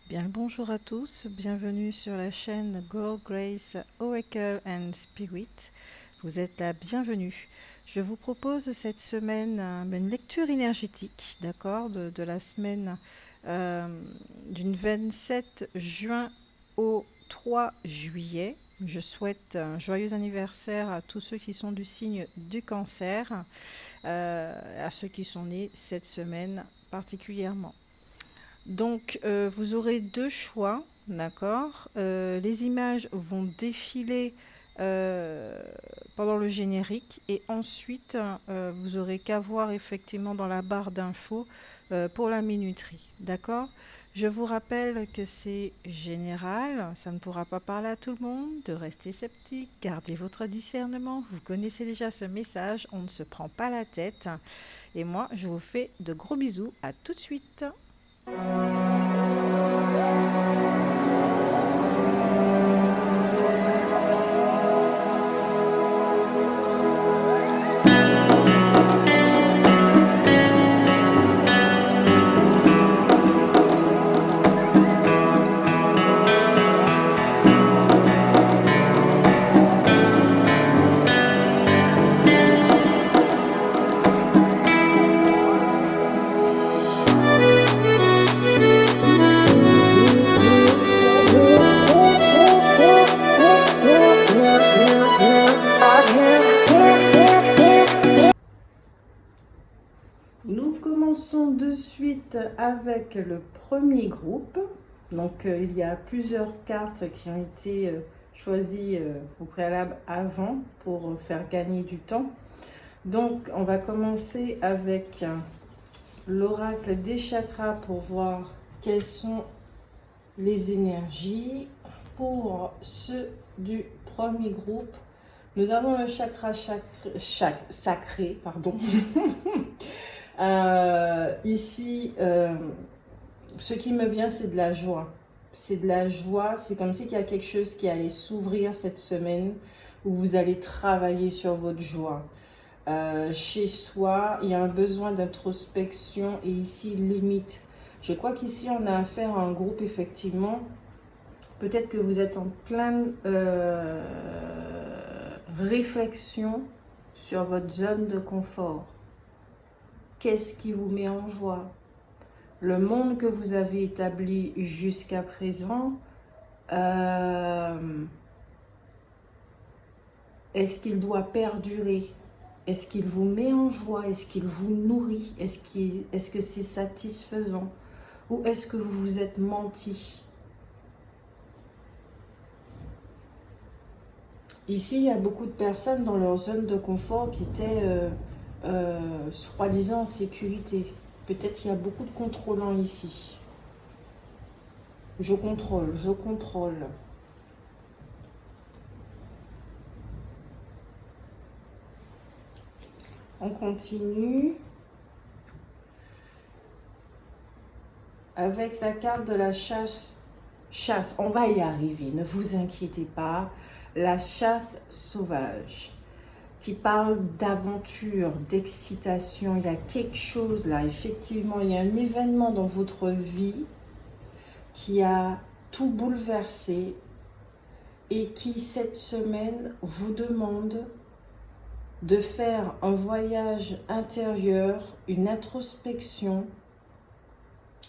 Bien le bonjour à tous, bienvenue sur la chaîne Go Grace Oracle and Spirit. Vous êtes la bienvenue. Je vous propose cette semaine une lecture énergétique, d'accord, de la semaine euh, du 27 juin au 3 juillet. Je souhaite un joyeux anniversaire à tous ceux qui sont du signe du cancer, à ceux qui sont nés cette semaine particulièrement. Donc, vous aurez deux choix, d'accord. Les images vont défiler euh, pendant le générique et ensuite, vous aurez qu'à voir effectivement dans la barre d'infos pour la minuterie, d'accord. Je vous rappelle que c'est général, ça ne pourra pas parler à tout le monde, de rester sceptique, gardez votre discernement, vous connaissez déjà ce message, on ne se prend pas la tête. Et moi, je vous fais de gros bisous, à tout de suite. Nous commençons de suite avec le premier groupe. Donc, il y a plusieurs cartes qui ont été choisies au préalable avant pour faire gagner du temps. Donc, on va commencer avec l'oracle des chakras pour voir quelles sont les énergies. Pour ceux du premier groupe, nous avons le chakra sacré, pardon. Ici, ce qui me vient, c'est de la joie. C'est de la joie, c'est comme s'il y a quelque chose qui allait s'ouvrir cette semaine où vous allez travailler sur votre joie. Chez soi, il y a un besoin d'introspection et ici, limite. Je crois qu'ici, on a affaire à un groupe, effectivement. Peut-être que vous êtes en pleine réflexion sur votre zone de confort. Qu'est-ce qui vous met en joie? Le monde que vous avez établi jusqu'à présent, est-ce qu'il doit perdurer? Est-ce qu'il vous met en joie? Est-ce qu'il vous nourrit? Est-ce que c'est satisfaisant? Ou est-ce que vous vous êtes menti? Ici, il y a beaucoup de personnes dans leur zone de confort qui étaient soi-disant en sécurité. Peut-être qu'il y a beaucoup de contrôlants ici. Je contrôle, je contrôle. On continue avec la carte de la chasse. On va y arriver, ne vous inquiétez pas. La chasse sauvage, qui parle d'aventure, d'excitation. Il y a quelque chose là, effectivement, il y a un événement dans votre vie qui a tout bouleversé et qui, cette semaine, vous demande de faire un voyage intérieur, une introspection,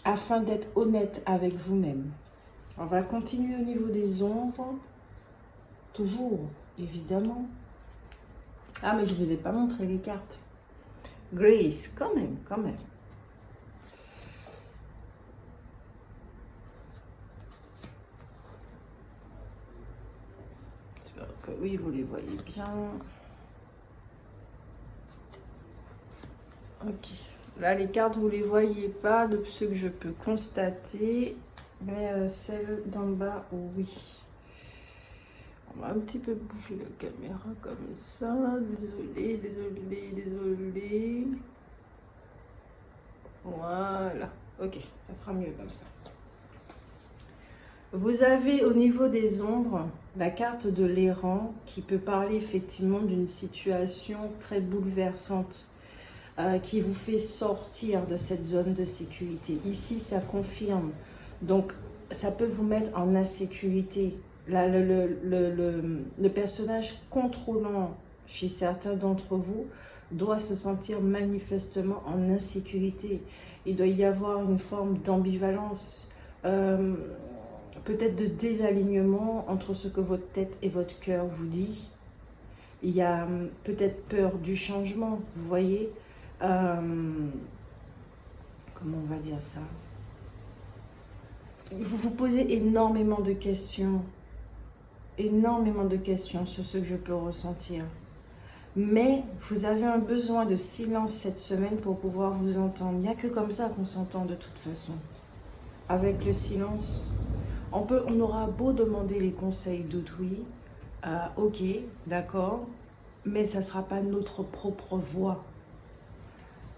afin d'être honnête avec vous-même. On va continuer au niveau des ombres, toujours, évidemment. Ah, mais je ne vous ai pas montré les cartes. Grace, quand même, quand même. J'espère que oui, vous les voyez bien. Ok. Là, les cartes, vous ne les voyez pas, de ce que je peux constater. Mais celle d'en bas, oui. On va un petit peu bouger la caméra comme ça. Désolée, désolée, désolée. Voilà. Ok, ça sera mieux comme ça. Vous avez au niveau des ombres la carte de l'errant qui peut parler effectivement d'une situation très bouleversante qui vous fait sortir de cette zone de sécurité. Ici, ça confirme. Donc, ça peut vous mettre en insécurité. Là, le personnage contrôlant chez certains d'entre vous doit se sentir manifestement en insécurité. Il doit y avoir une forme d'ambivalence, peut-être de désalignement entre ce que votre tête et votre cœur vous dit. Il y a peut-être peur du changement, vous voyez. Comment on va dire ça? Vous vous posez énormément de questions sur ce que je peux ressentir. Mais vous avez un besoin de silence cette semaine pour pouvoir vous entendre. Il n'y a que comme ça qu'on s'entend de toute façon. Avec le silence, on aura beau demander les conseils d'autrui, ok, d'accord, mais ça ne sera pas notre propre voix.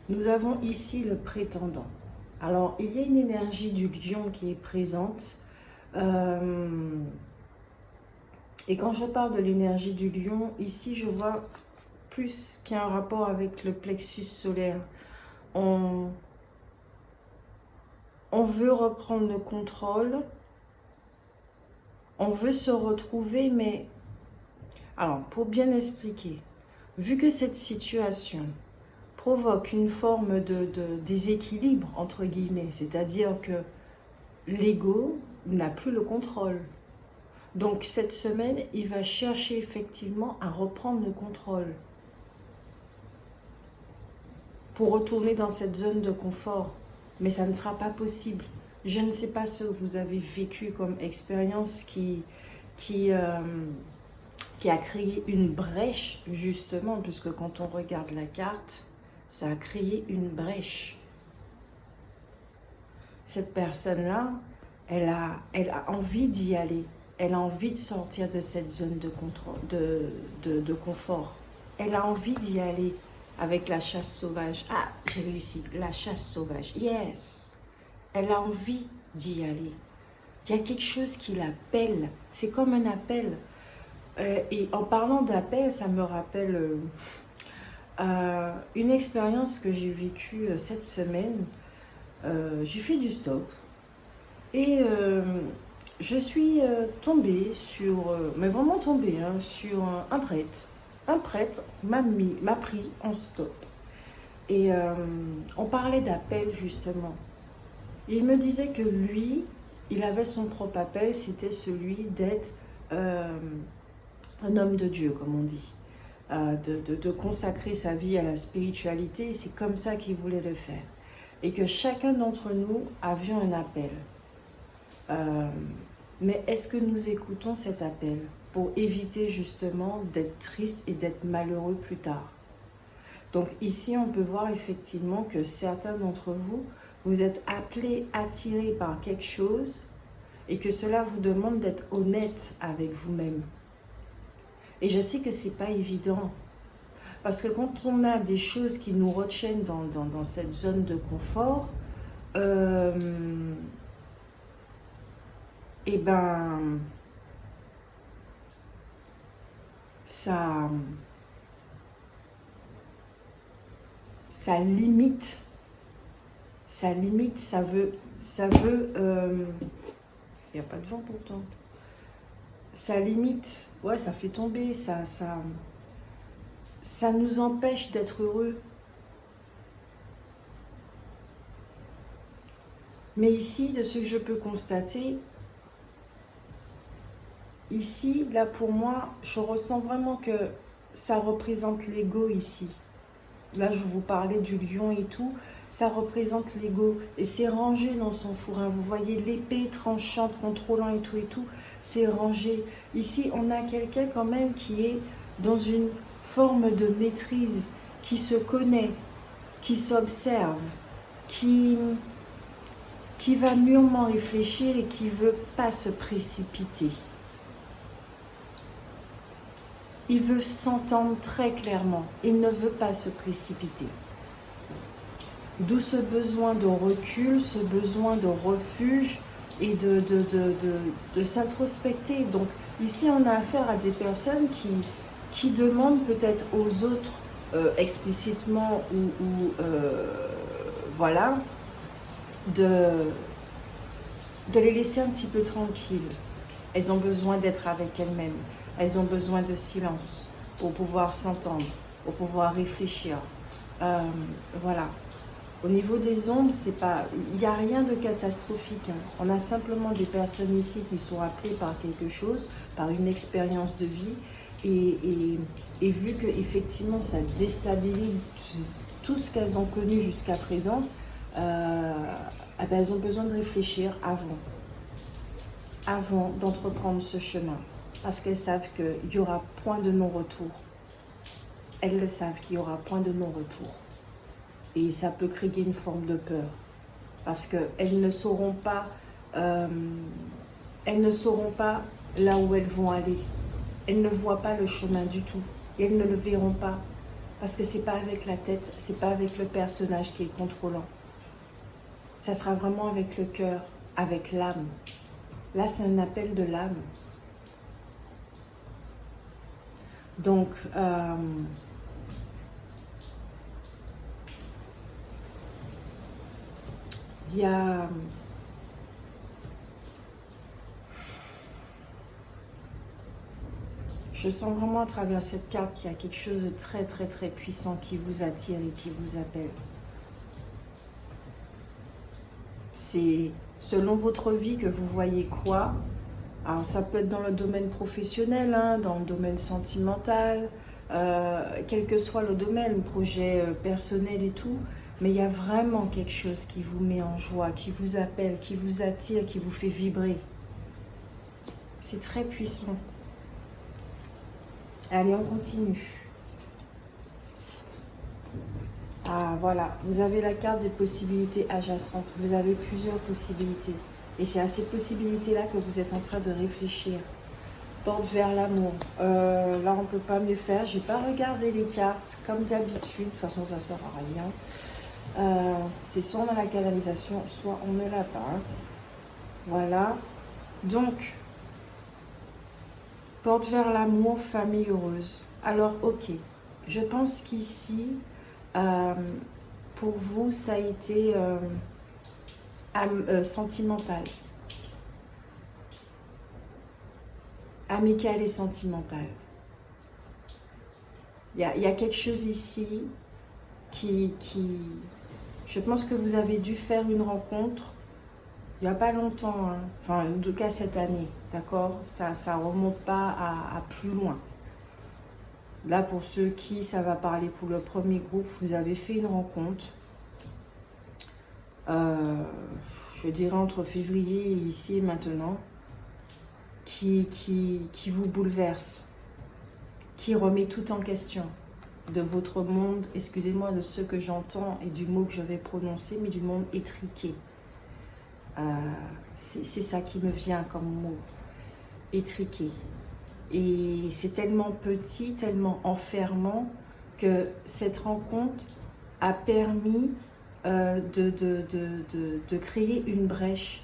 Nous avons ici le prétendant. Alors, il y a une énergie du lion qui est présente. Et quand je parle de l'énergie du lion, ici, je vois plus qu'il y a un rapport avec le plexus solaire. On veut reprendre le contrôle. On veut se retrouver, mais... Alors, pour bien expliquer, vu que cette situation provoque une forme de déséquilibre, entre guillemets, c'est-à-dire que l'ego n'a plus le contrôle. Donc cette semaine, il va chercher effectivement à reprendre le contrôle pour retourner dans cette zone de confort. Mais ça ne sera pas possible. Je ne sais pas ce que vous avez vécu comme expérience qui a créé une brèche, justement, puisque quand on regarde la carte, ça a créé une brèche. Cette personne-là, elle a envie d'y aller. Elle a envie de sortir de cette zone de contrôle, de confort. Elle a envie d'y aller avec la chasse sauvage. Ah, j'ai réussi, la chasse sauvage. Yes! Elle a envie d'y aller. Il y a quelque chose qui l'appelle. C'est comme un appel. Et en parlant d'appel, ça me rappelle une expérience que j'ai vécue cette semaine. J'ai fait du stop. Et je suis tombée sur, mais vraiment tombée, hein, sur un prêtre. Un prêtre m'a pris en stop. Et on parlait d'appel justement. Et il me disait que lui, il avait son propre appel, c'était celui d'être un homme de Dieu, comme on dit. De consacrer sa vie à la spiritualité, et c'est comme ça qu'il voulait le faire. Et que chacun d'entre nous avions un appel. Mais est-ce que nous écoutons cet appel pour éviter justement d'être triste et d'être malheureux plus tard? Donc ici, on peut voir effectivement que certains d'entre vous, vous êtes appelés, attirés par quelque chose et que cela vous demande d'être honnête avec vous-même. Et je sais que ce n'est pas évident. Parce que quand on a des choses qui nous retiennent dans cette zone de confort, et ben, ça limite. Ça limite, ça veut, il n'y a pas de vent pourtant. Ça limite, ouais, ça fait tomber, ça nous empêche d'être heureux. Mais ici, de ce que je peux constater, ici, là pour moi, je ressens vraiment que ça représente l'ego ici. Là, je vous parlais du lion et tout, ça représente l'ego. Et c'est rangé dans son fourrin. Vous voyez l'épée tranchante, contrôlant et tout, c'est rangé. Ici, on a quelqu'un quand même qui est dans une forme de maîtrise, qui se connaît, qui s'observe, qui va mûrement réfléchir et qui ne veut pas se précipiter. Il veut s'entendre très clairement. Il ne veut pas se précipiter. D'où ce besoin de recul, ce besoin de refuge et de s'introspecter. Donc ici, on a affaire à des personnes qui demandent peut-être aux autres explicitement ou voilà, de de les laisser un petit peu tranquilles. Elles ont besoin d'être avec elles-mêmes. Elles ont besoin de silence pour pouvoir s'entendre, pour pouvoir réfléchir. Voilà. Au niveau des ombres, c'est pas, il n'y a rien de catastrophique. Hein. On a simplement des personnes ici qui sont appelées par quelque chose, par une expérience de vie. Et vu qu'effectivement, ça déstabilise tout ce qu'elles ont connu jusqu'à présent, eh ben, elles ont besoin de réfléchir avant d'entreprendre ce chemin. Parce qu'elles savent qu'il n'y aura point de non-retour. Elles le savent qu'il n'y aura point de non-retour. Et ça peut créer une forme de peur. Parce qu'elles ne sauront pas, là où elles vont aller. Elles ne voient pas le chemin du tout. Et elles ne le verront pas. Parce que ce n'est pas avec la tête, ce n'est pas avec le personnage qui est contrôlant. Ça sera vraiment avec le cœur, avec l'âme. Là, c'est un appel de l'âme. Donc, il y a... Je sens vraiment à travers cette carte qu'il y a quelque chose de très, très, très puissant qui vous attire et qui vous appelle. C'est selon votre vie que vous voyez quoi. Alors, ça peut être dans le domaine professionnel, hein, dans le domaine sentimental, quel que soit le domaine, projet personnel et tout. Mais il y a vraiment quelque chose qui vous met en joie, qui vous appelle, qui vous attire, qui vous fait vibrer. C'est très puissant. Allez, on continue. Ah, voilà. Vous avez la carte des possibilités adjacentes. Vous avez plusieurs possibilités. Et c'est à ces possibilités-là que vous êtes en train de réfléchir. Porte vers l'amour. Là, on ne peut pas mieux faire. Je n'ai pas regardé les cartes comme d'habitude. De toute façon, ça ne sert à rien. C'est soit on a la canalisation, soit on ne l'a pas. Voilà. Donc, porte vers l'amour, famille heureuse. Alors, ok. Je pense qu'ici, pour vous, ça a été sentimental. Amical et sentimental. Il y a quelque chose ici qui... Je pense que vous avez dû faire une rencontre il n'y a pas longtemps, hein. Enfin, en tout cas cette année, d'accord? Ça ne remonte pas à plus loin. Là, pour ceux qui, ça va parler pour le premier groupe, vous avez fait une rencontre. Je dirais entre février et ici et maintenant, qui vous bouleverse, qui remet tout en question de votre monde, excusez-moi de ce que j'entends et du mot que je vais prononcer, mais du monde étriqué. C'est ça qui me vient comme mot, étriqué. Et c'est tellement petit, tellement enfermant que cette rencontre a permis de créer une brèche.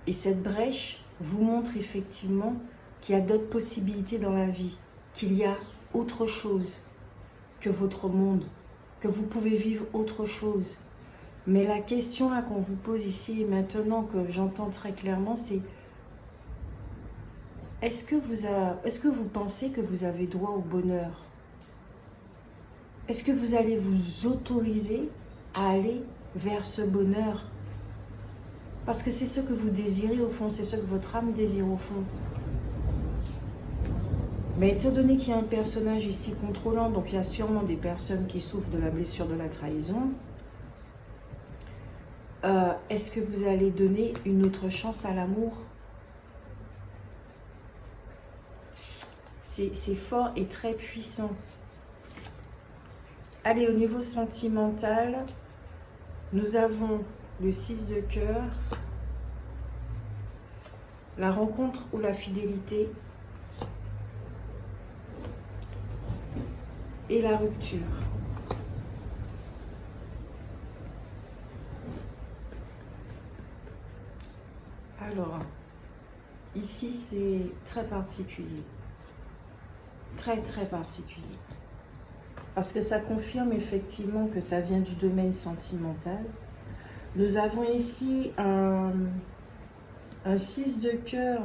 Et cette brèche vous montre effectivement qu'il y a d'autres possibilités dans la vie, qu'il y a autre chose que votre monde, que vous pouvez vivre autre chose. Mais la question là qu'on vous pose ici et maintenant, que j'entends très clairement, c'est est-ce que vous pensez que vous avez droit au bonheur? Est-ce que vous allez vous autoriser à aller vers ce bonheur? Parce que c'est ce que vous désirez au fond, c'est ce que votre âme désire au fond. Mais étant donné qu'il y a un personnage ici contrôlant, donc il y a sûrement des personnes qui souffrent de la blessure de la trahison, est-ce que vous allez donner une autre chance à l'amour? C'est fort et très puissant. Allez, au niveau sentimental, nous avons le 6 de cœur, la rencontre ou la fidélité et la rupture. Alors, ici c'est très particulier. Très très particulier. Parce que ça confirme effectivement que ça vient du domaine sentimental. Nous avons ici un 6 de cœur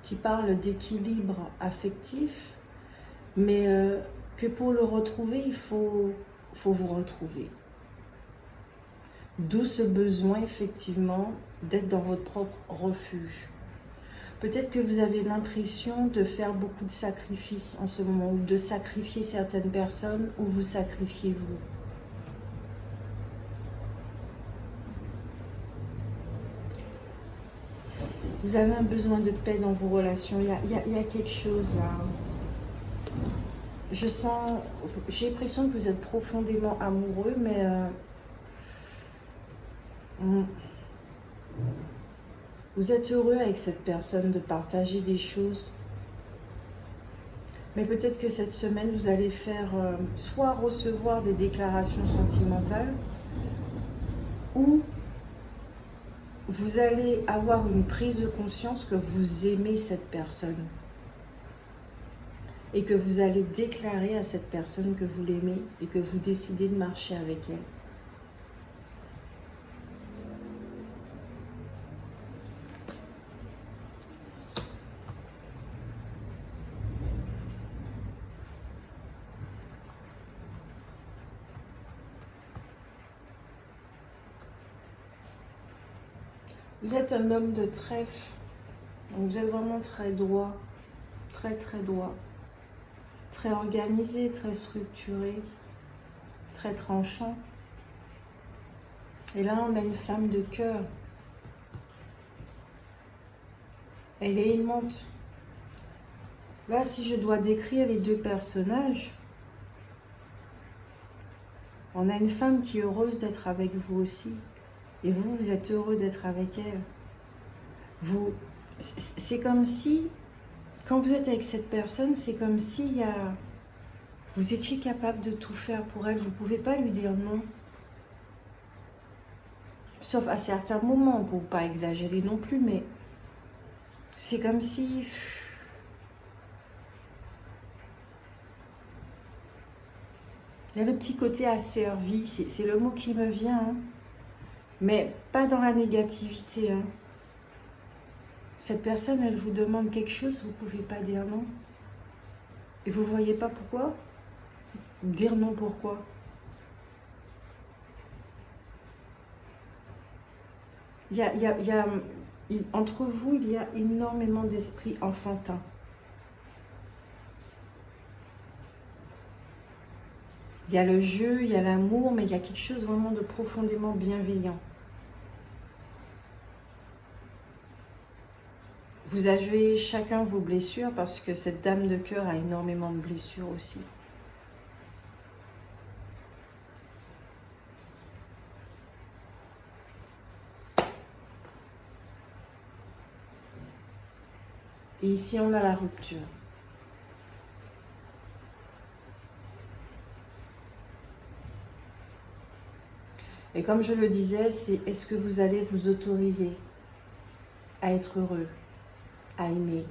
qui parle d'équilibre affectif, mais que pour le retrouver, faut vous retrouver. D'où ce besoin, effectivement, d'être dans votre propre refuge. Peut-être que vous avez l'impression de faire beaucoup de sacrifices en ce moment, ou de sacrifier certaines personnes, ou vous sacrifiez vous. Vous avez un besoin de paix dans vos relations. Il y a quelque chose là. Je sens, j'ai l'impression que vous êtes profondément amoureux, mais vous êtes heureux avec cette personne de partager des choses. Mais peut-être que cette semaine, vous allez faire soit recevoir des déclarations sentimentales, ou vous allez avoir une prise de conscience que vous aimez cette personne. Et que vous allez déclarer à cette personne que vous l'aimez et que vous décidez de marcher avec elle. Vous êtes un homme de trèfle. Vous êtes vraiment très droit, très droit, très organisé, très structuré, très tranchant. Et là, on a une femme de cœur. Elle est aimante. Là, si je dois décrire les deux personnages, on a une femme qui est heureuse d'être avec vous aussi. Et vous, vous êtes heureux d'être avec elle. C'est comme si, quand vous êtes avec cette personne, c'est comme si vous étiez capable de tout faire pour elle. Vous ne pouvez pas lui dire non. Sauf à certains moments, pour ne pas exagérer non plus, mais c'est comme si... Il y a le petit côté asservi, c'est le mot qui me vient, hein. Mais pas dans la négativité. Hein. Cette personne, elle vous demande quelque chose, vous ne pouvez pas dire non. Et vous ne voyez pas pourquoi? Dire non pourquoi? Entre vous, il y a énormément d'esprit enfantin. Il y a le jeu, il y a l'amour, mais il y a quelque chose vraiment de profondément bienveillant. Vous avez chacun vos blessures parce que cette dame de cœur a énormément de blessures aussi. Et ici, on a la rupture. Et comme je le disais, c'est est-ce que vous allez vous autoriser à être heureux, à aimer.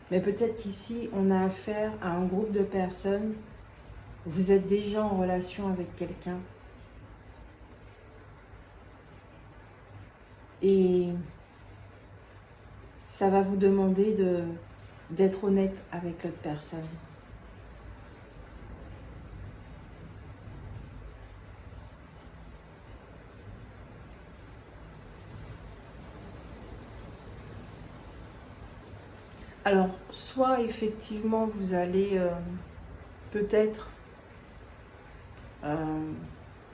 Mais peut-être qu'ici, on a affaire à un groupe de personnes, vous êtes déjà en relation avec quelqu'un. Et ça va vous demander d'être honnête avec l'autre personne. Alors, soit effectivement, vous allez peut-être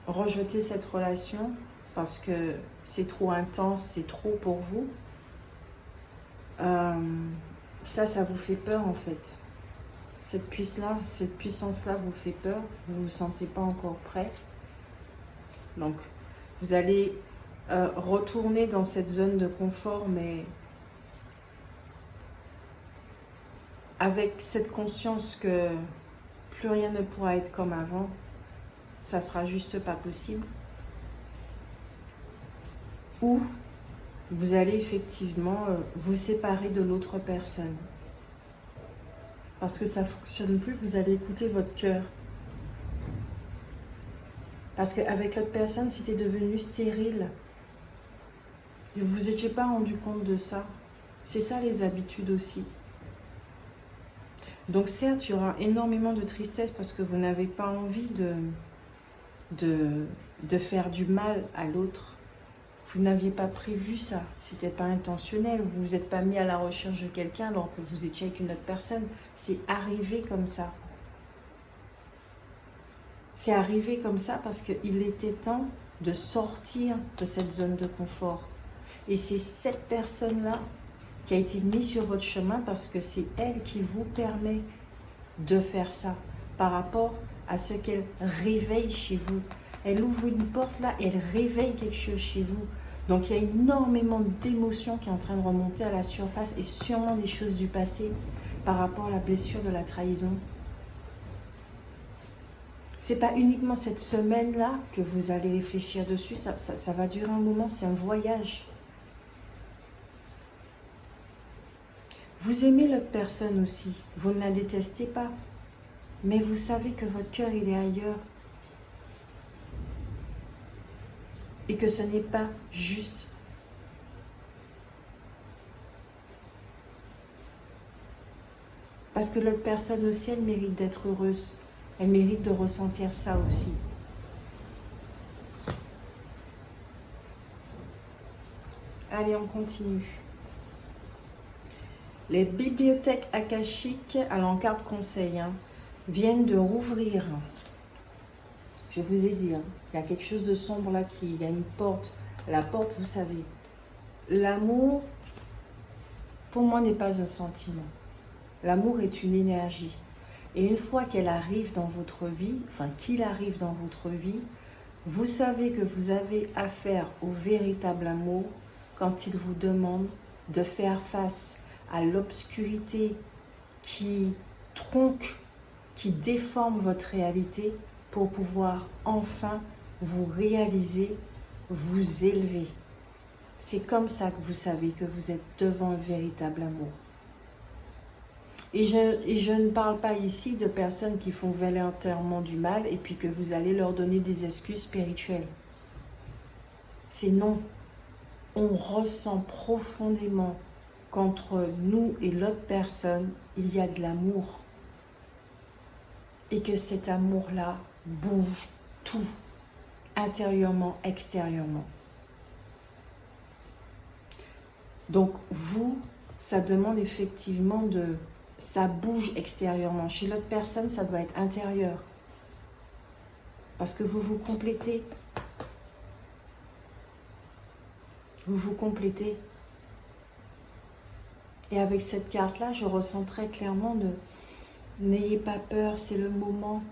rejeter cette relation parce que c'est trop intense, c'est trop pour vous. Ça vous fait peur en fait. Cette puissance-là vous fait peur, vous ne vous sentez pas encore prêt. Donc, vous allez retourner dans cette zone de confort, mais avec cette conscience que plus rien ne pourra être comme avant, ça sera juste pas possible. Ou vous allez effectivement vous séparer de l'autre personne. Parce que ça ne fonctionne plus, vous allez écouter votre cœur. Parce qu'avec l'autre personne, c'était devenu stérile. Et vous vous étiez pas rendu compte de ça. C'est ça les habitudes aussi. Donc certes, il y aura énormément de tristesse parce que vous n'avez pas envie de faire du mal à l'autre. Vous n'aviez pas prévu ça, c'était pas intentionnel, vous vous êtes pas mis à la recherche de quelqu'un alors que vous étiez avec une autre personne. C'est arrivé comme ça. C'est arrivé comme ça parce qu'il était temps de sortir de cette zone de confort. Et c'est cette personne-là qui a été mise sur votre chemin parce que c'est elle qui vous permet de faire ça par rapport à ce qu'elle réveille chez vous. Elle ouvre une porte là, elle réveille quelque chose chez vous. Donc il y a énormément d'émotions qui est en train de remonter à la surface et sûrement des choses du passé par rapport à la blessure de la trahison. C'est pas uniquement cette semaine-là que vous allez réfléchir dessus, ça va durer un moment, c'est un voyage. Vous aimez l'autre personne aussi, vous ne la détestez pas, mais vous savez que votre cœur il est ailleurs. Et que ce n'est pas juste. Parce que l'autre personne aussi, elle mérite d'être heureuse. Elle mérite de ressentir ça aussi. Allez, on continue. Les bibliothèques akashiques, alors en carte conseil, viennent de rouvrir. Je vous ai dit, il y a quelque chose de sombre là, il y a une porte. La porte, vous savez, l'amour, pour moi, n'est pas un sentiment. L'amour est une énergie. Et une fois qu'elle arrive dans votre vie, enfin qu'il arrive dans votre vie, vous savez que vous avez affaire au véritable amour quand il vous demande de faire face à l'obscurité qui tronque, qui déforme votre réalité pour pouvoir enfin vous réaliser, vous élever. C'est comme ça que vous savez que vous êtes devant un véritable amour. Et je ne parle pas ici de personnes qui font volontairement du mal et puis que vous allez leur donner des excuses spirituelles. C'est non. On ressent profondément qu'entre nous et l'autre personne, il y a de l'amour. Et que cet amour-là bouge tout, intérieurement, extérieurement. Donc vous, ça demande effectivement de... Ça bouge extérieurement. Chez l'autre personne, ça doit être intérieur. Parce que vous vous complétez. Vous vous complétez. Et avec cette carte-là, je ressens très clairement de... N'ayez pas peur, c'est le moment.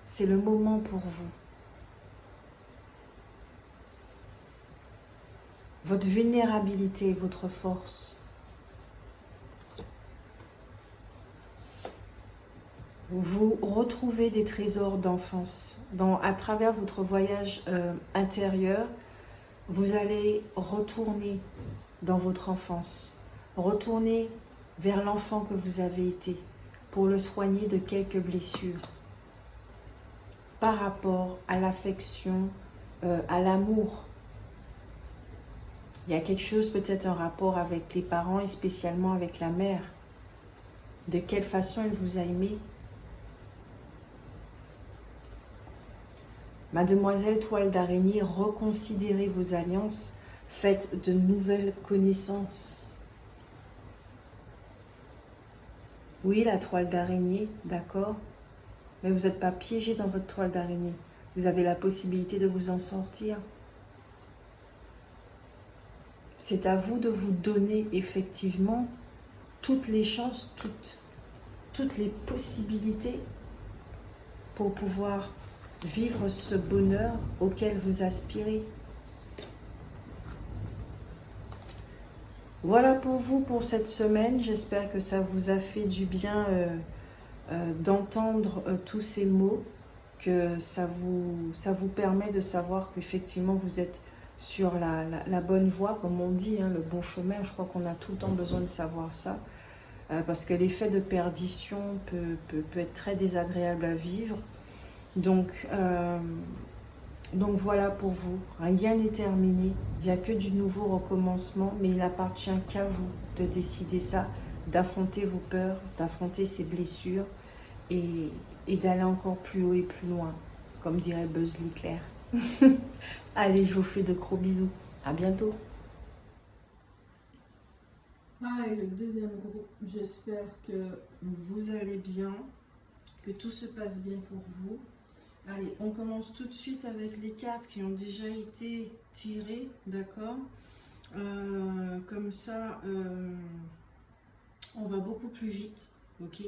C'est le moment pour vous. Votre vulnérabilité, votre force. Vous retrouvez des trésors d'enfance. À travers votre voyage intérieur, vous allez retourner dans votre enfance. Retourner vers l'enfant que vous avez été pour le soigner de quelques blessures. Par rapport à l'affection, à l'amour. Il y a quelque chose, peut-être un rapport avec les parents et spécialement avec la mère. De quelle façon elle vous a aimé. Mademoiselle Toile d'Araignée, reconsidérez vos alliances, faites de nouvelles connaissances. Oui, la toile d'araignée, d'accord, mais vous n'êtes pas piégé dans votre toile d'araignée. Vous avez la possibilité de vous en sortir. C'est à vous de vous donner effectivement toutes les chances, toutes les possibilités pour pouvoir vivre ce bonheur auquel vous aspirez. Voilà pour vous pour cette semaine. J'espère que ça vous a fait du bien d'entendre tous ces mots, que ça vous permet de savoir qu'effectivement vous êtes sur la bonne voie, comme on dit, le bon chemin. Je crois qu'on a tout le temps besoin de savoir ça, parce que l'effet de perdition peut être très désagréable à vivre. Donc, Donc voilà pour vous, rien n'est terminé, il n'y a que du nouveau recommencement, mais il appartient qu'à vous de décider ça, d'affronter vos peurs, d'affronter ces blessures et, et d'aller encore plus haut et plus loin, comme dirait Buzz l'éclair. Allez, je vous fais de gros bisous, à bientôt. Ah, et le deuxième groupe, j'espère que vous allez bien, que tout se passe bien pour vous. Allez, on commence tout de suite avec les cartes qui ont déjà été tirées, d'accord. Comme ça, on va beaucoup plus vite, ok.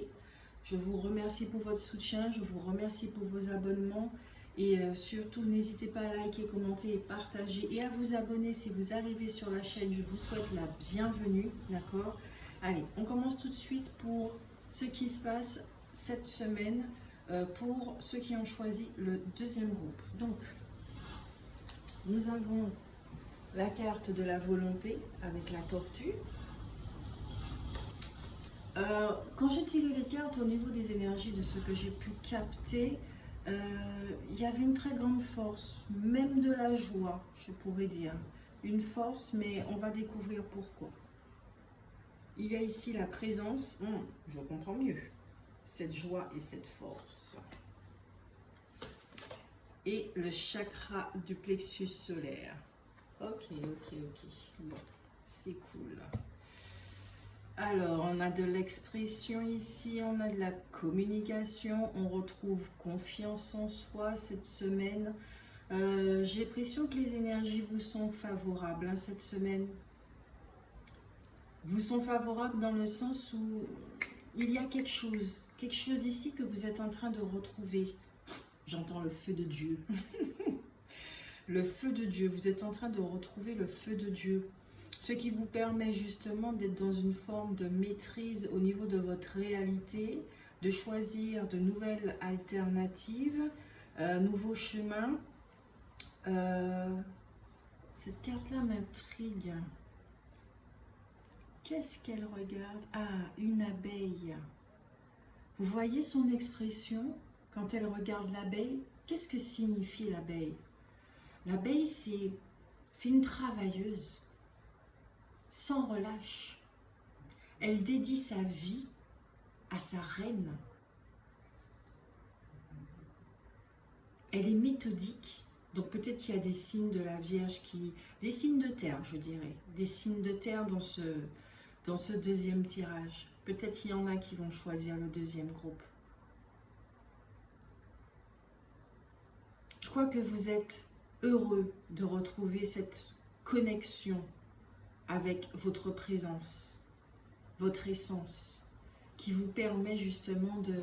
Je vous remercie pour votre soutien, je vous remercie pour vos abonnements. Et surtout, n'hésitez pas à liker, commenter et partager. Et à vous abonner si vous arrivez sur la chaîne. Je vous souhaite la bienvenue, d'accord. Allez, on commence tout de suite pour ce qui se passe cette semaine. Pour ceux qui ont choisi le deuxième groupe. Donc, nous avons la carte de la volonté avec la tortue. Quand j'ai tiré les cartes au niveau des énergies de ce que j'ai pu capter, il y avait une très grande force, même de la joie, je pourrais dire. Une force, mais on va découvrir pourquoi. Il y a ici la présence, je comprends mieux, cette joie et cette force. Et le chakra du plexus solaire. Ok. Bon, c'est cool. Alors, on a de l'expression ici, on a de la communication, on retrouve confiance en soi cette semaine. J'ai l'impression que les énergies vous sont favorables cette semaine. Vous sont favorables dans le sens où il y a quelque chose ici que vous êtes en train de retrouver. J'entends le feu de Dieu. Le feu de Dieu, vous êtes en train de retrouver le feu de Dieu. Ce qui vous permet justement d'être dans une forme de maîtrise au niveau de votre réalité, de choisir de nouvelles alternatives, nouveaux chemins. Cette carte-là m'intrigue. Qu'est-ce qu'elle regarde? Ah, une abeille. Vous voyez son expression quand elle regarde l'abeille? Qu'est-ce que signifie l'abeille? L'abeille, c'est une travailleuse, sans relâche. Elle dédie sa vie à sa reine. Elle est méthodique. Donc peut-être qu'il y a des signes de la Vierge des signes de terre, je dirais. Des signes de terre dans ce deuxième tirage. Peut-être qu'il y en a qui vont choisir le deuxième groupe. Je crois que vous êtes heureux de retrouver cette connexion avec votre présence, votre essence, qui vous permet justement de...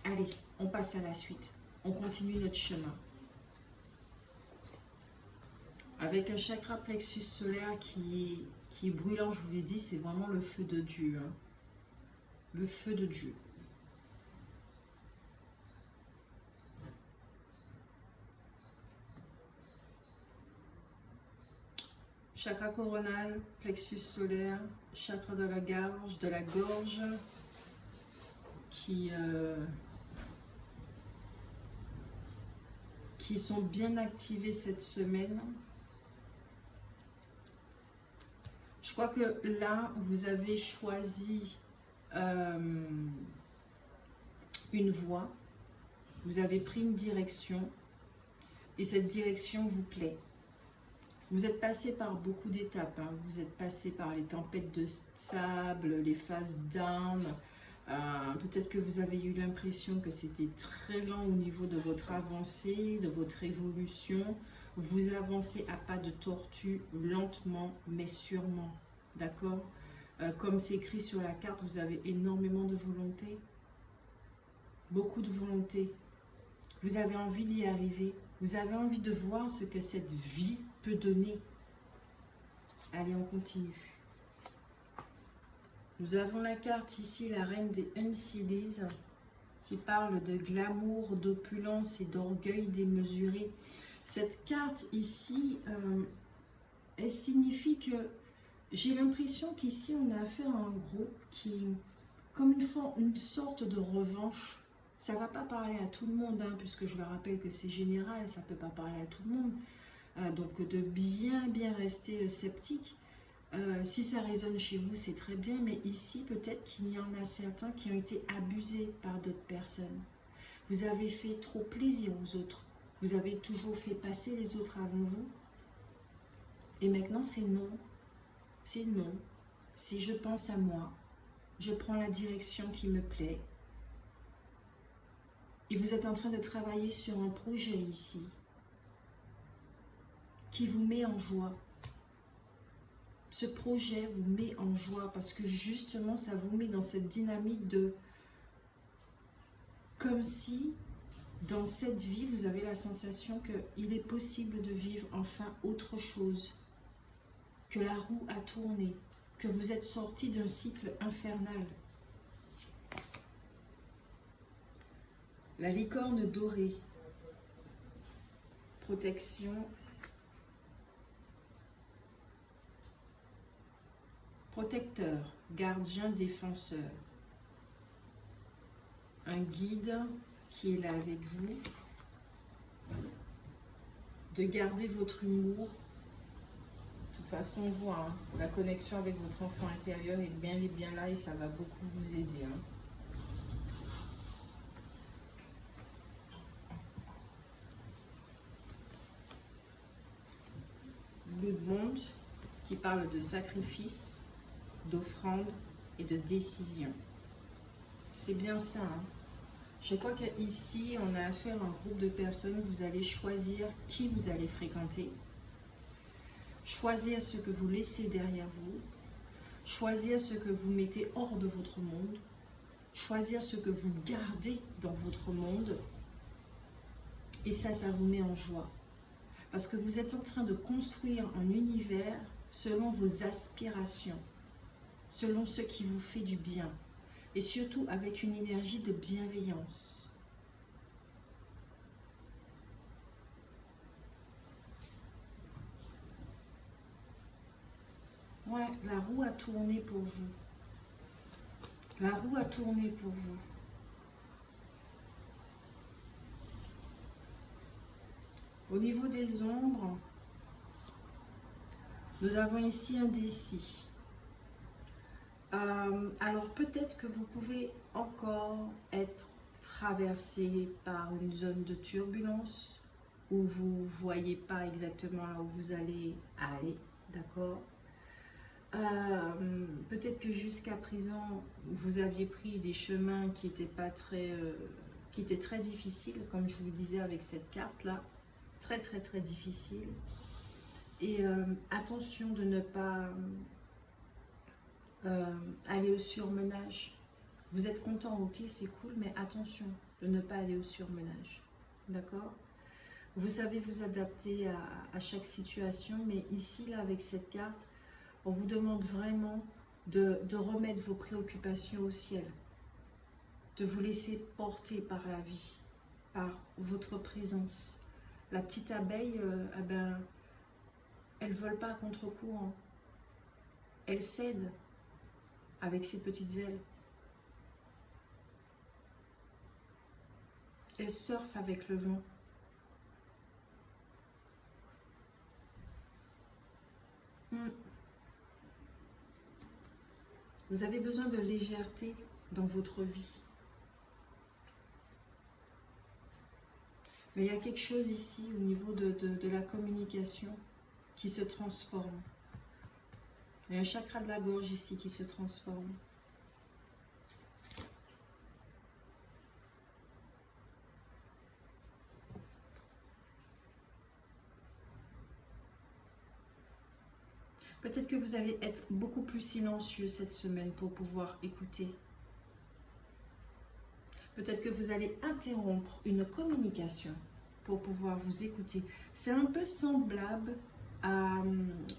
Allez, on passe à la suite. On continue notre chemin. Avec un chakra plexus solaire qui est brûlant, je vous l'ai dit, c'est vraiment le feu de Dieu. Hein. Le feu de Dieu. Chakra coronal, plexus solaire, chakra de la gorge qui sont bien activés cette semaine. Je crois que là, vous avez choisi une voie, vous avez pris une direction et cette direction vous plaît. Vous êtes passé par beaucoup d'étapes, hein. Vous êtes passé par les tempêtes de sable, les phases d'âme. Peut-être que vous avez eu l'impression que c'était très lent au niveau de votre avancée, de votre évolution. Vous avancez à pas de tortue, lentement mais sûrement, d'accord? Comme c'est écrit sur la carte, vous avez énormément de volonté, beaucoup de volonté. Vous avez envie d'y arriver, vous avez envie de voir ce que cette vie peut donner. Allez, on continue. Nous avons la carte ici, la reine des Uncilis, qui parle de glamour, d'opulence et d'orgueil démesuré. Cette carte ici, elle signifie que j'ai l'impression qu'ici on a affaire à un groupe qui, comme une sorte de revanche, Ça ne va pas parler à tout le monde, hein, puisque je le rappelle que c'est général, ça ne peut pas parler à tout le monde. Donc de bien rester sceptique. Si ça résonne chez vous, c'est très bien, mais ici, peut-être qu'il y en a certains qui ont été abusés par d'autres personnes. Vous avez fait trop plaisir aux autres. Vous avez toujours fait passer les autres avant vous. Et maintenant, c'est non. C'est non. Si je pense à moi, je prends la direction qui me plaît. Et vous êtes en train de travailler sur un projet ici qui vous met en joie. Ce projet vous met en joie parce que justement, ça vous met dans cette dynamique de... Comme si, dans cette vie, vous avez la sensation qu'il est possible de vivre enfin autre chose. Que la roue a tourné. Que vous êtes sorti d'un cycle infernal. La licorne dorée. Protection. Protecteur, gardien, défenseur. Un guide qui est là avec vous. De garder votre humour. De toute façon, on voit, hein, la connexion avec votre enfant intérieur est bien là et ça va beaucoup vous aider. Hein. Le monde qui parle de sacrifice, d'offrande et de décision. C'est bien ça. Hein. Je crois qu'ici, on a affaire à un groupe de personnes. Vous allez choisir qui vous allez fréquenter. Choisir ce que vous laissez derrière vous. Choisir ce que vous mettez hors de votre monde. Choisir ce que vous gardez dans votre monde. Et ça vous met en joie. Parce que vous êtes en train de construire un univers selon vos aspirations, selon ce qui vous fait du bien, et surtout avec une énergie de bienveillance. Ouais, la roue a tourné pour vous. La roue a tourné pour vous. Au niveau des ombres, nous avons ici un décis. Alors peut-être que vous pouvez encore être traversé par une zone de turbulence où vous ne voyez pas exactement là où vous allez aller, d'accord? Peut-être que jusqu'à présent, vous aviez pris des chemins qui étaient pas très, qui étaient très difficiles, comme je vous disais avec cette carte-là. Très difficile. Et attention de ne pas aller au surmenage. Vous êtes content, ok, c'est cool, mais attention de ne pas aller au surmenage. D'accord? Vous savez vous adapter à chaque situation, mais ici, là, avec cette carte, on vous demande vraiment de remettre vos préoccupations au ciel. De vous laisser porter par la vie, par votre présence. La petite abeille, eh ben, elle ne vole pas à contre-courant. Elle cède avec ses petites ailes. Elle surfe avec le vent. Vous avez besoin de légèreté dans votre vie. Mais il y a quelque chose ici au niveau de la communication qui se transforme. Il y a un chakra de la gorge ici qui se transforme. Peut-être que vous allez être beaucoup plus silencieux cette semaine pour pouvoir écouter. Peut-être que vous allez interrompre une communication pour pouvoir vous écouter. C'est un peu semblable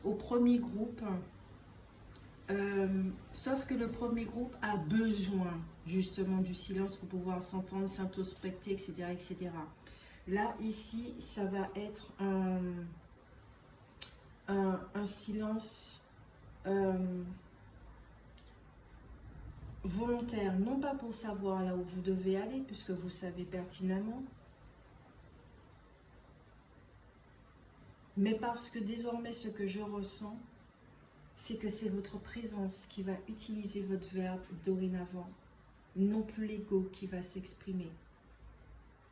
au premier groupe, sauf que le premier groupe a besoin justement du silence pour pouvoir s'entendre, s'introspecter, etc., etc. Là, ici, ça va être un silence volontaire, non pas pour savoir là où vous devez aller, puisque vous savez pertinemment, mais parce que désormais ce que je ressens, c'est que c'est votre présence qui va utiliser votre verbe dorénavant, non plus l'ego qui va s'exprimer.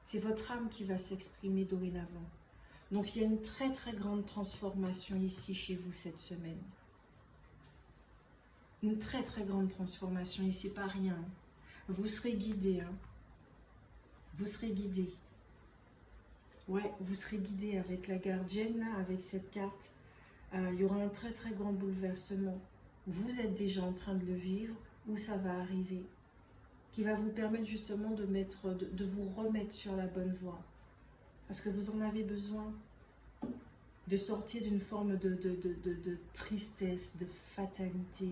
C'est votre âme qui va s'exprimer dorénavant. Donc il y a une très très grande transformation ici chez vous cette semaine. Une très très grande transformation ici, pas rien. Vous serez guidé, hein. Vous serez guidé. Ouais, vous serez guidé avec la gardienne, là, avec cette carte. Il y aura un très très grand bouleversement. Vous êtes déjà en train de le vivre, ou ça va arriver, qui va vous permettre justement de vous remettre sur la bonne voie. Parce que vous en avez besoin. De sortir d'une forme de tristesse, de fatalité.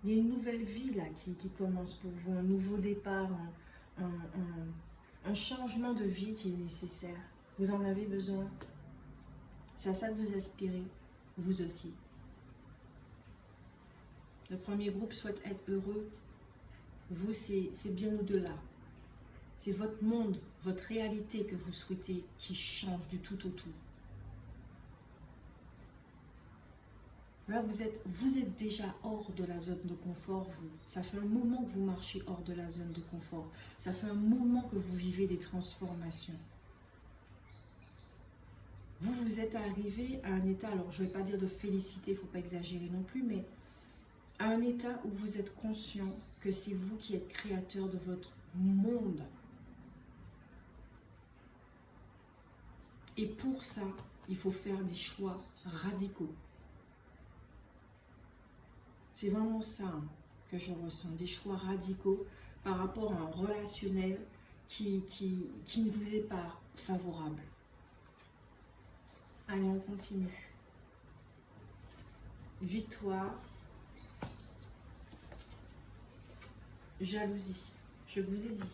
Il y a une nouvelle vie là qui commence pour vous, un nouveau départ, un changement de vie qui est nécessaire. Vous en avez besoin. C'est à ça que vous aspirez, vous aussi. Le premier groupe souhaite être heureux. Vous, c'est bien au-delà. C'est votre monde, votre réalité que vous souhaitez qui change du tout au tout. Là, vous êtes déjà hors de la zone de confort, vous. Ça fait un moment que vous marchez hors de la zone de confort. Ça fait un moment que vous vivez des transformations. Vous êtes arrivé à un état, alors je ne vais pas dire de félicité, il ne faut pas exagérer non plus, mais à un état où vous êtes conscient que c'est vous qui êtes créateur de votre monde. Et pour ça, il faut faire des choix radicaux. C'est vraiment ça que je ressens, des choix radicaux par rapport à un relationnel qui ne vous est pas favorable. Allez, on continue. Victoire, jalousie, je vous ai dit.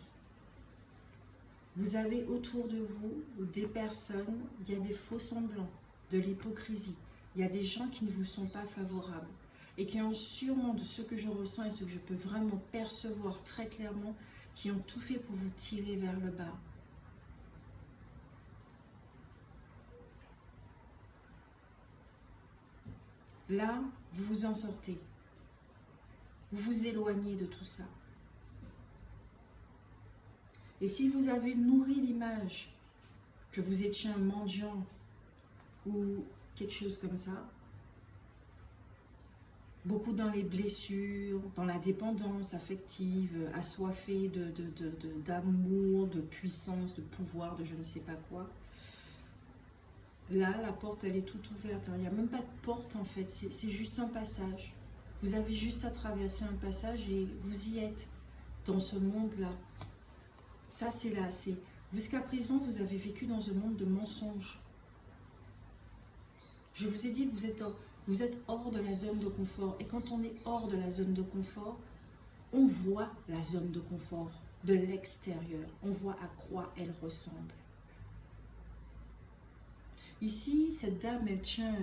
Vous avez autour de vous des personnes, il y a des faux semblants, de l'hypocrisie. Il y a des gens qui ne vous sont pas favorables et qui ont sûrement, de ce que je ressens et ce que je peux vraiment percevoir très clairement, qui ont tout fait pour vous tirer vers le bas. Là, vous vous en sortez. Vous vous éloignez de tout ça. Et si vous avez nourri l'image que vous étiez un mendiant ou quelque chose comme ça, beaucoup dans les blessures, dans la dépendance affective, assoiffée d'amour, de puissance, de pouvoir, de je ne sais pas quoi, là, la porte, elle est toute ouverte. Il n'y a même pas de porte, en fait. C'est juste un passage. Vous avez juste à traverser un passage et vous y êtes, dans ce monde-là. Ça, c'est là. Jusqu'à présent, vous avez vécu dans un monde de mensonges. Je vous ai dit que vous êtes hors de la zone de confort. Et quand on est hors de la zone de confort, on voit la zone de confort de l'extérieur. On voit à quoi elle ressemble. Ici, cette dame, elle tient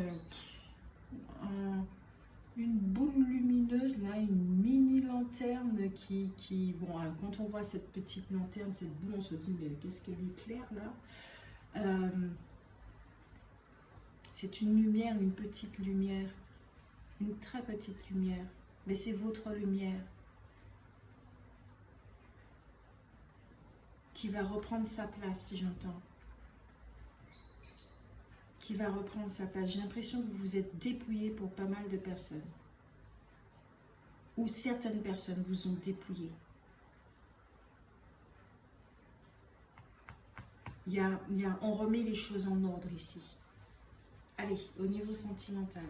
une boule lumineuse, là, une mini lanterne qui bon, alors, quand on voit cette petite lanterne, cette boule, on se dit, mais qu'est-ce qu'elle éclaire là? C'est une lumière, une petite lumière, une très petite lumière, mais c'est votre lumière qui va reprendre sa place, si j'entends. Qui va reprendre sa place. J'ai l'impression que vous vous êtes dépouillé pour pas mal de personnes. Ou certaines personnes vous ont dépouillé. On remet les choses en ordre ici. Allez, au niveau sentimental.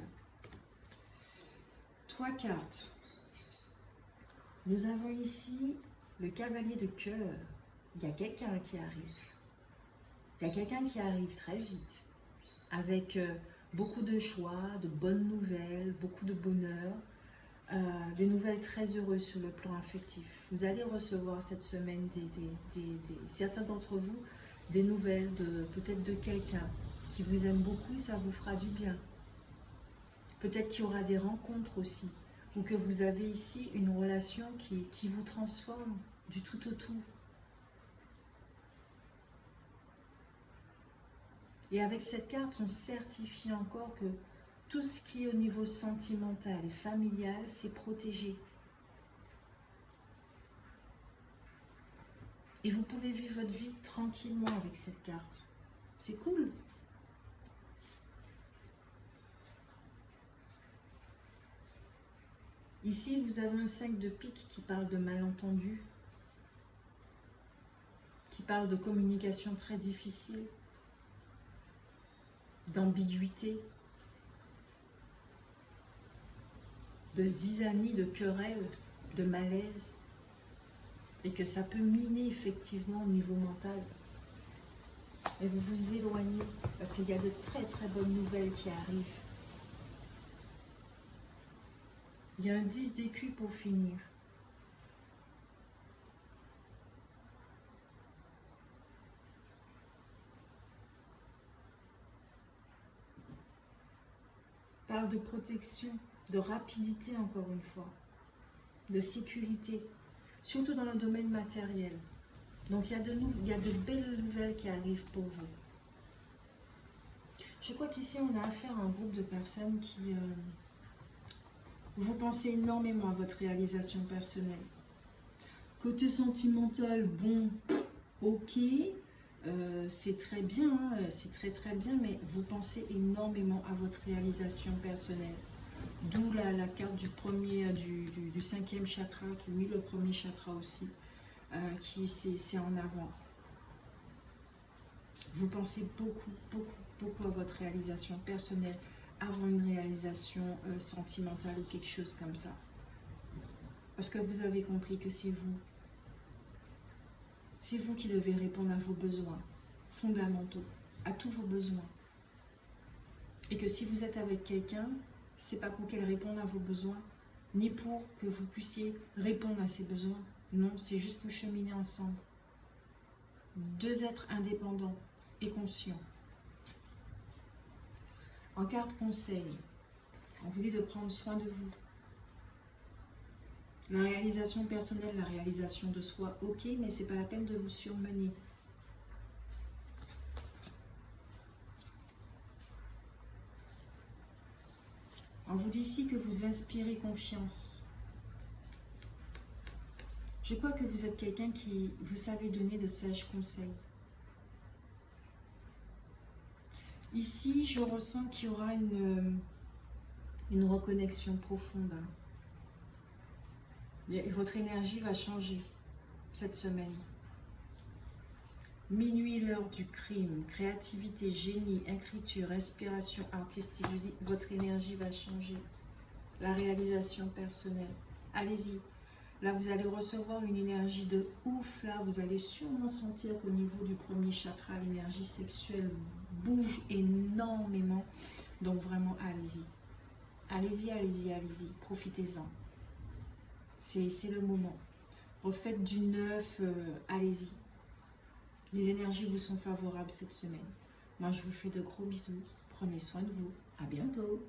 3 cartes. Nous avons ici le cavalier de cœur. Il y a quelqu'un qui arrive. Il y a quelqu'un qui arrive très vite. Avec beaucoup de choix, de bonnes nouvelles, beaucoup de bonheur, des nouvelles très heureuses sur le plan affectif. Vous allez recevoir cette semaine, certains d'entre vous, des nouvelles peut-être de quelqu'un qui vous aime beaucoup et ça vous fera du bien. Peut-être qu'il y aura des rencontres aussi, ou que vous avez ici une relation qui vous transforme du tout au tout. Et avec cette carte, on certifie encore que tout ce qui est au niveau sentimental et familial, c'est protégé. Et vous pouvez vivre votre vie tranquillement avec cette carte. C'est cool. Ici, vous avez un 5 de pique qui parle de malentendu, qui parle de communication très difficile, d'ambiguïté, de zizanie, de querelle, de malaise, et que ça peut miner effectivement au niveau mental. Et vous vous éloignez, parce qu'il y a de très très bonnes nouvelles qui arrivent. Il y a un 10 d'écus pour finir. Parle de protection, de rapidité encore une fois, de sécurité, surtout dans le domaine matériel. Donc il y a de belles nouvelles qui arrivent pour vous. Je crois qu'ici on a affaire à un groupe de personnes qui... vous pensez énormément à votre réalisation personnelle. Côté sentimental, bon, ok, c'est très bien, c'est très très bien, mais vous pensez énormément à votre réalisation personnelle. D'où la carte du premier, du cinquième chakra, qui oui, le premier chakra aussi, qui c'est en avant. Vous pensez beaucoup, beaucoup, beaucoup à votre réalisation personnelle avant une réalisation sentimentale ou quelque chose comme ça. Parce que vous avez compris que c'est vous. C'est vous qui devez répondre à vos besoins fondamentaux, à tous vos besoins. Et que si vous êtes avec quelqu'un, c'est pas pour qu'elle réponde à vos besoins, ni pour que vous puissiez répondre à ses besoins. Non, c'est juste pour cheminer ensemble. Deux êtres indépendants et conscients. En carte conseil, on vous dit de prendre soin de vous. La réalisation personnelle, la réalisation de soi, ok, mais c'est pas la peine de vous surmener. On vous dit ici que vous inspirez confiance. Je crois que vous êtes quelqu'un qui, vous savez donner de sages conseils. Ici, je ressens qu'il y aura une reconnexion profonde. Votre énergie va changer cette semaine. Minuit, l'heure du crime, créativité, génie, écriture, inspiration artistique. Je dis, votre énergie va changer. La réalisation personnelle. Allez-y. Là, vous allez recevoir une énergie de ouf. Là, vous allez sûrement sentir qu'au niveau du premier chakra, l'énergie sexuelle bouge énormément. Donc, vraiment, allez-y. Allez-y, allez-y, allez-y. Profitez-en. C'est le moment. Refaites du neuf. Allez-y. Les énergies vous sont favorables cette semaine. Moi, je vous fais de gros bisous. Prenez soin de vous. À bientôt.